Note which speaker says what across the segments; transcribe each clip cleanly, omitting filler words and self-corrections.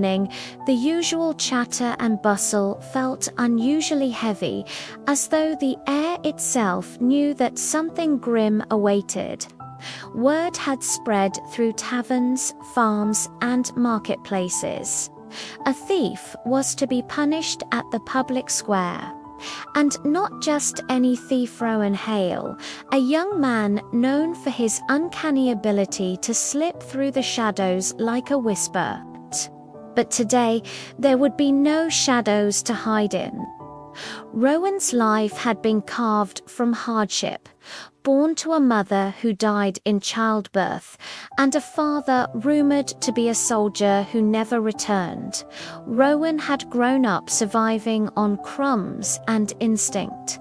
Speaker 1: morning, the usual chatter and bustle felt unusually heavy, as though the air itself knew that something grim awaited. Word had spread through taverns, farms, and marketplaces. A thief was to be punished at the public square. And not just any thief Rowan Hale, a young man known for his uncanny ability to slip through the shadows like a whisper. But today, there would be no shadows to hide in. Rowan's life had been carved from hardship, born to a mother who died in childbirth, and a father rumored to be a soldier who never returned. Rowan had grown up surviving on crumbs and instinct.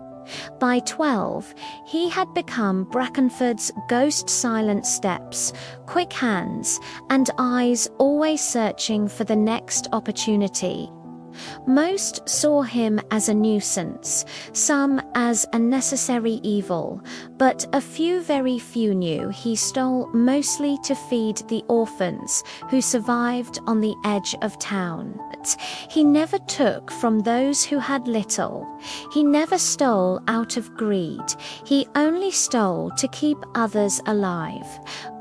Speaker 1: By 12, he had become Brackenford's ghost-silent steps, quick hands, and eyes always searching for the next opportunity. Most saw him as a nuisance, some as a necessary evil, but a few, very few knew he stole mostly to feed the orphans who survived on the edge of town. He never took from those who had little. He never stole out of greed. He only stole to keep others alive.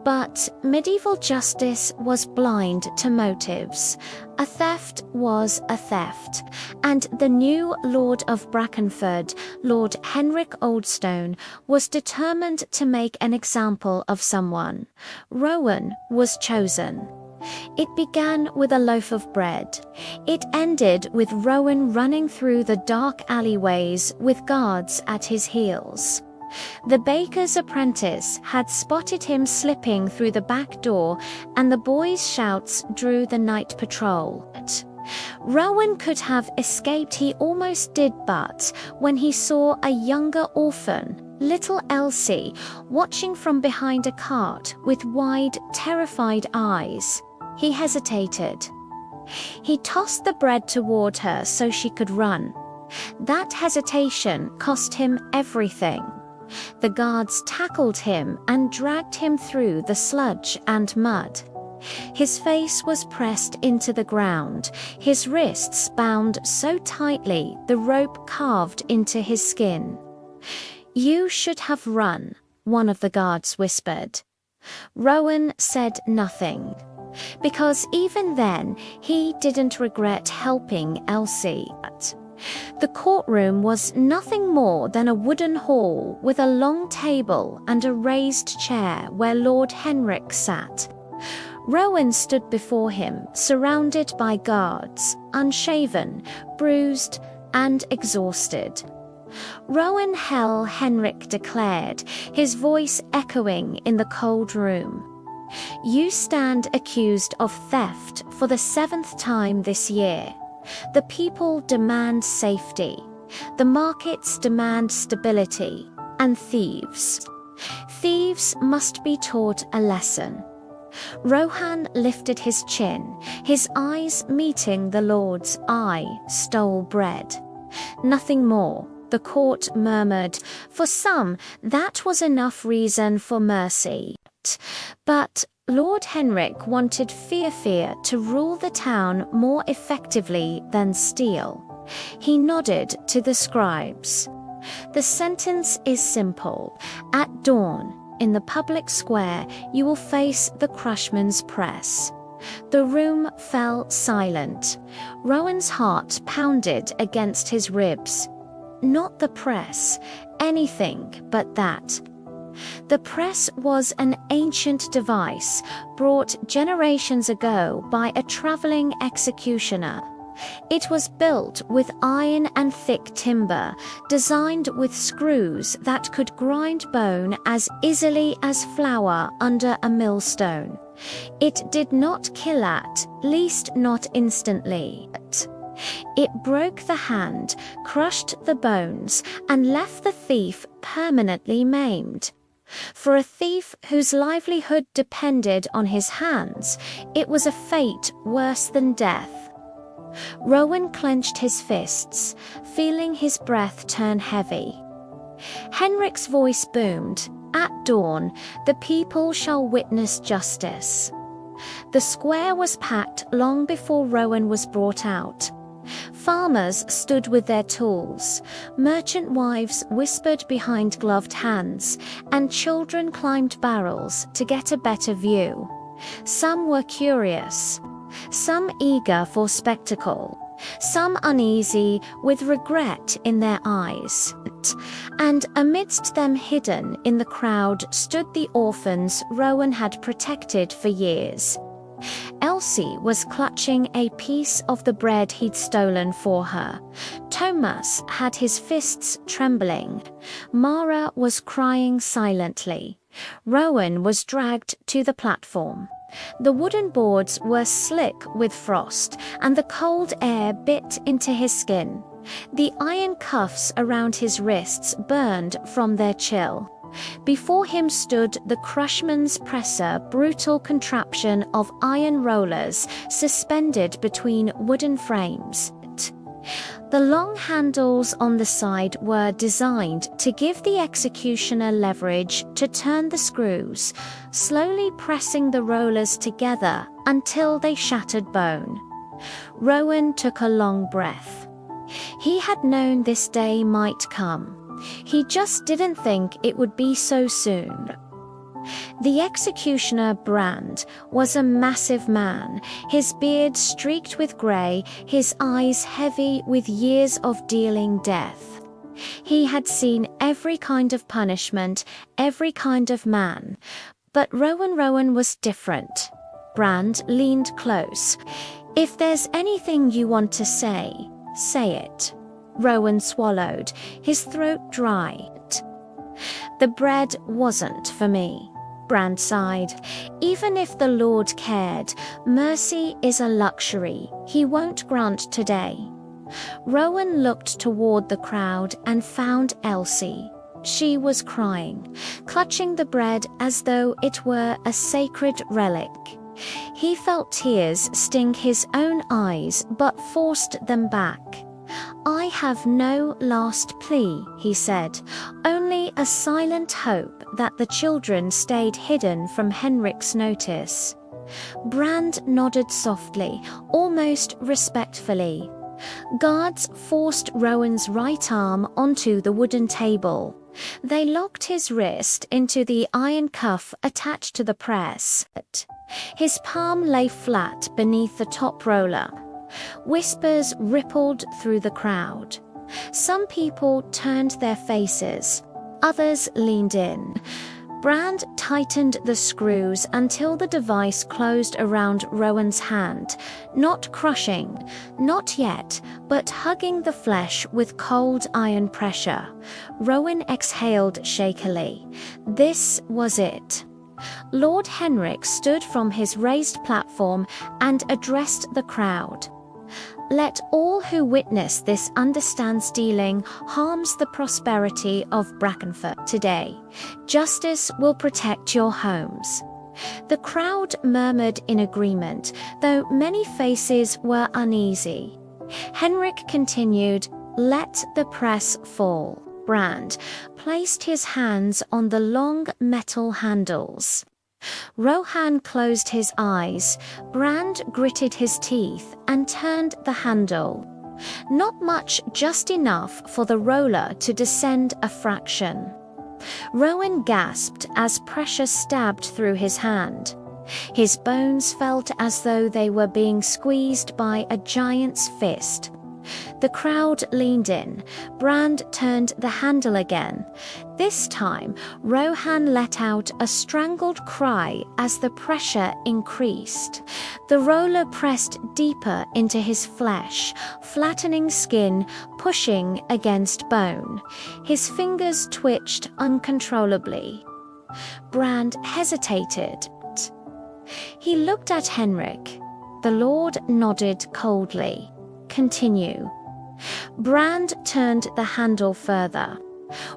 Speaker 1: But medieval justice was blind to motives. A theft was a theft, and the new Lord of Brackenford, Lord Henrik Oldstone, was determined to make an example of someone. Rowan was chosen. It began with a loaf of bread. It ended with Rowan running through the dark alleyways with guards at his heels. The baker's apprentice had spotted him slipping through the back door, and the boys' shouts drew the night patrol. Rowan could have escaped, he almost did, but when he saw a younger orphan, little Elsie, watching from behind a cart with wide, terrified eyes, he hesitated. He tossed the bread toward her so she could run. That hesitation cost him everything. The guards tackled him and dragged him through the sludge and mud. His face was pressed into the ground, his wrists bound so tightly the rope carved into his skin. "You should have run," one of the guards whispered. Rowan said nothing, because even then he didn't regret helping Elsie. The courtroom was nothing more than a wooden hall with a long table and a raised chair where Lord Henrik sat. Rowan stood before him, surrounded by guards, unshaven, bruised, and exhausted. "Rowan Hell," Henrik declared, his voice echoing in the cold room. "You stand accused of theft for the 7th time this year. The people demand safety. The markets demand stability. And thieves must be taught a lesson." Rohan lifted his chin, his eyes meeting the Lord's. "I stole bread." "Nothing more," the court murmured. For some, that was enough reason for mercy. But Lord Henrik wanted fear to rule the town more effectively than steal. He nodded to the scribes. "The sentence is simple. At dawn, in the public square, you will face the Crushman's press." The room fell silent. Rowan's heart pounded against his ribs. Not the press, anything but that. The press was an ancient device brought generations ago by a traveling executioner. It was built with iron and thick timber, designed with screws that could grind bone as easily as flour under a millstone. It did not kill, at least not instantly. It broke the hand, crushed the bones, and left the thief permanently maimed. For a thief whose livelihood depended on his hands, it was a fate worse than death. Rowan clenched his fists, feeling his breath turn heavy. Henrik's voice boomed. "At dawn, the people shall witness justice." The square was packed long before Rowan was brought out. Farmers stood with their tools, merchant wives whispered behind gloved hands, and children climbed barrels to get a better view. Some were curious, some eager for spectacle, some uneasy with regret in their eyes. And amidst them, hidden in the crowd, stood the orphans Rowan had protected for years. Elsie was clutching a piece of the bread he'd stolen for her. Thomas had his fists trembling. Mara was crying silently. Rowan was dragged to the platform. The wooden boards were slick with frost, and the cold air bit into his skin. The iron cuffs around his wrists burned from their chill. Before him stood the crushman's presser, brutal contraption of iron rollers suspended between wooden frames. The long handles on the side were designed to give the executioner leverage to turn the screws, slowly pressing the rollers together until they shattered bone. Rowan took a long breath. He had known this day might come. He just didn't think it would be so soon. The executioner, Brand, was a massive man, his beard streaked with grey, his eyes heavy with years of dealing death. He had seen every kind of punishment, every kind of man. But Rowan was different. Brand leaned close. "If there's anything you want to say it." Rowan swallowed, his throat dry. "The bread wasn't for me," Brand sighed. "Even if the Lord cared, mercy is a luxury He won't grant today." Rowan looked toward the crowd and found Elsie. She was crying, clutching the bread as though it were a sacred relic. He felt tears sting his own eyes but forced them back. "I have no last plea," he said, "only a silent hope that the children stayed hidden from Henrik's notice." Brand nodded softly, almost respectfully. Guards forced Rowan's right arm onto the wooden table. They locked his wrist into the iron cuff attached to the press. His palm lay flat beneath the top roller. Whispers rippled through the crowd. Some people turned their faces. Others leaned in. Brand tightened the screws until the device closed around Rowan's hand, not crushing, not yet, but hugging the flesh with cold iron pressure. Rowan exhaled shakily. This was it. Lord Henrik stood from his raised platform and addressed the crowd. "Let all who witness this understand stealing harms the prosperity of Brackenford today. Justice will protect your homes." The crowd murmured in agreement, though many faces were uneasy. Henrik continued, "Let the press fall." Brand placed his hands on the long metal handles. Rohan closed his eyes. Brand gritted his teeth and turned the handle. Not much, just enough for the roller to descend a fraction. Rowan gasped as pressure stabbed through his hand. His bones felt as though they were being squeezed by a giant's fist. The crowd leaned in. Brand turned the handle again. This time, Rohan let out a strangled cry as the pressure increased. The roller pressed deeper into his flesh, flattening skin, pushing against bone. His fingers twitched uncontrollably. Brand hesitated. He looked at Henrik. The Lord nodded coldly. "Continue." Brand turned the handle further.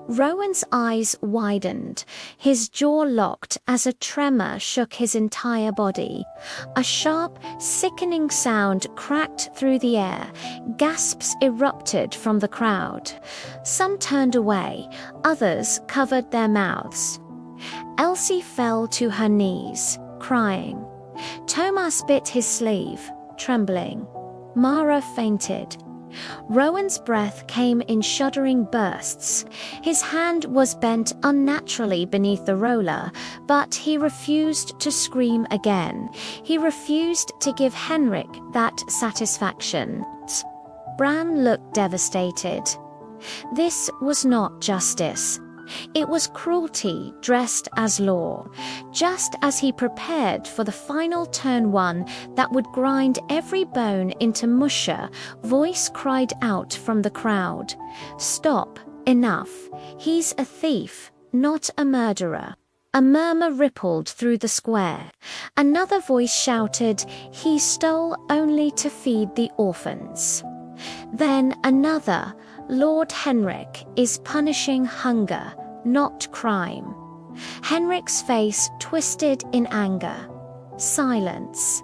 Speaker 1: Rowan's eyes widened. His jaw locked as a tremor shook his entire body. A sharp, sickening sound cracked through the air. Gasps erupted from the crowd. Some turned away. Others covered their mouths. Elsie fell to her knees, crying. Thomas bit his sleeve, trembling. Mara fainted. Rowan's breath came in shuddering bursts. His hand was bent unnaturally beneath the roller, but he refused to scream again. He refused to give Henrik that satisfaction. Bran looked devastated. This was not justice. It was cruelty dressed as law. Just as he prepared for the final turn, one that would grind every bone into mush, a voice cried out from the crowd, "Stop, enough. He's a thief, not a murderer." A murmur rippled through the square. Another voice shouted, "He stole only to feed the orphans." Then another, "Lord Henrik is punishing hunger, not crime." Henrik's face twisted in anger. Silence.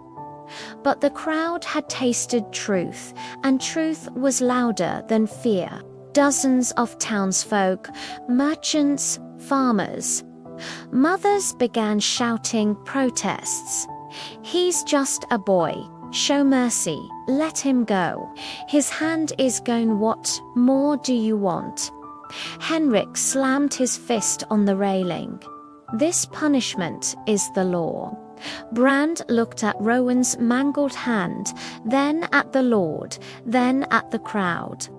Speaker 1: But the crowd had tasted truth, and truth was louder than fear. Dozens of townsfolk, merchants, farmers, mothers began shouting protests. "He's just a boy. Show mercy. Let him go. His hand is gone. What more do you want?" Henrik slammed his fist on the railing. "This punishment is the law." Brand looked at Rowan's mangled hand, then at the Lord, then at the crowd.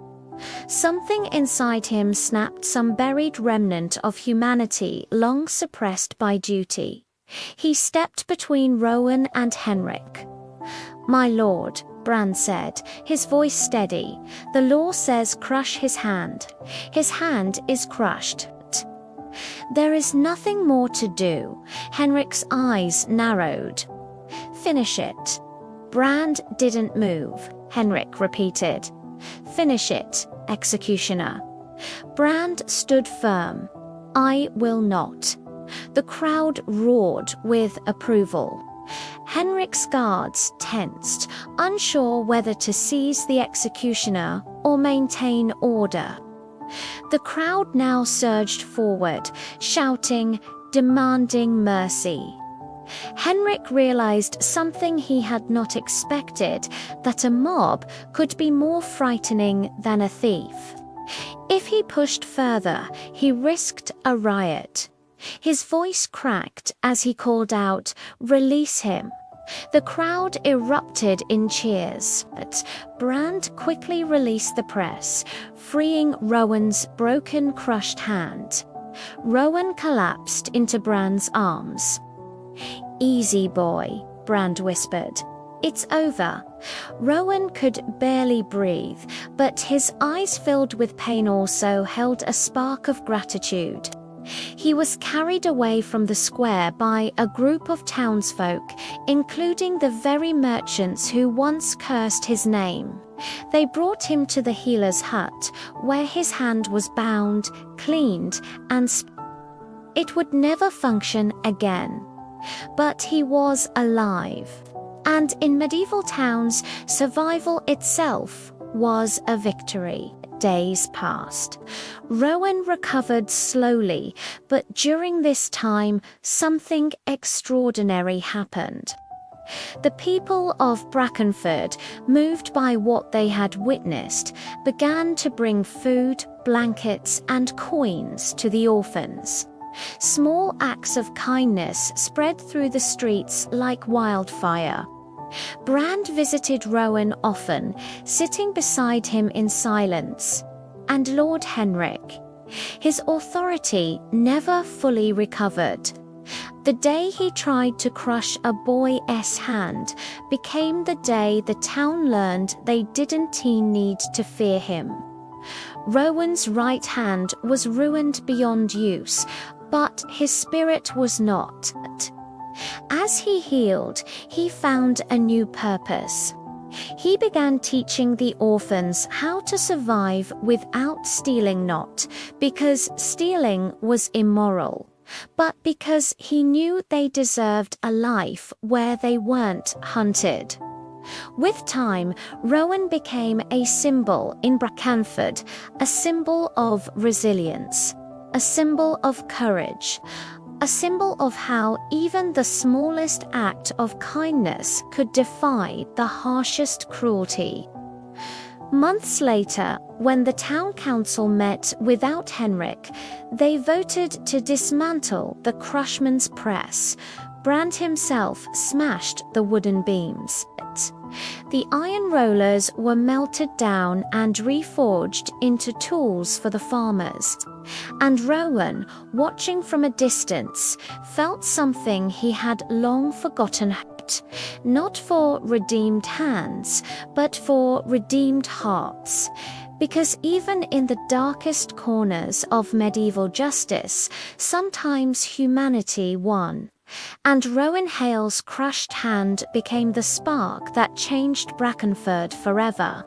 Speaker 1: Something inside him snapped, some buried remnant of humanity long suppressed by duty. He stepped between Rowan and Henrik. "My lord," Bran said, his voice steady, "the law says crush his hand. His hand is crushed. There is nothing more to do." Henrik's eyes narrowed. "Finish it." Brand didn't move. Henrik repeated, "Finish it, executioner." Brand stood firm. "I will not." The crowd roared with approval. Henrik's guards tensed, unsure whether to seize the executioner or maintain order. The crowd now surged forward, shouting, demanding mercy. Henrik realized something he had not expected, that a mob could be more frightening than a thief. If he pushed further, he risked a riot. His voice cracked as he called out, "Release him." The crowd erupted in cheers, but Brand quickly released the press, freeing Rowan's broken, crushed hand. Rowan collapsed into Brand's arms. "Easy, boy," Brand whispered. "It's over." Rowan could barely breathe, but his eyes filled with pain also held a spark of gratitude. He was carried away from the square by a group of townsfolk, including the very merchants who once cursed his name. They brought him to the healer's hut, where his hand was bound, cleaned, and it would never function again. But he was alive. And in medieval towns, survival itself was a victory. Days passed. Rowan recovered slowly, but during this time, something extraordinary happened. The people of Brackenford, moved by what they had witnessed, began to bring food, blankets, and coins to the orphans. Small acts of kindness spread through the streets like wildfire. Brand visited Rowan often, sitting beside him in silence. And Lord Henrik. His authority never fully recovered. The day he tried to crush a boy's hand became the day the town learned they didn't need to fear him. Rowan's right hand was ruined beyond use, but his spirit was not. As he healed, he found a new purpose. He began teaching the orphans how to survive without stealing, not because stealing was immoral, but because he knew they deserved a life where they weren't hunted. With time, Rowan became a symbol in Brackenford, a symbol of resilience, a symbol of courage, a symbol of how even the smallest act of kindness could defy the harshest cruelty. Months later, when the town council met without Henrik, they voted to dismantle the Crushman's press. Brand himself smashed the wooden beams. The iron rollers were melted down and reforged into tools for the farmers. And Rowan, watching from a distance, felt something he had long forgotten. Not for redeemed hands, but for redeemed hearts. Because even in the darkest corners of medieval justice, sometimes humanity won. And Rowan Hale's crushed hand became the spark that changed Brackenford forever.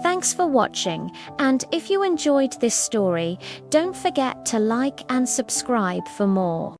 Speaker 1: Thanks for watching, and if you enjoyed this story, don't forget to like and subscribe for more.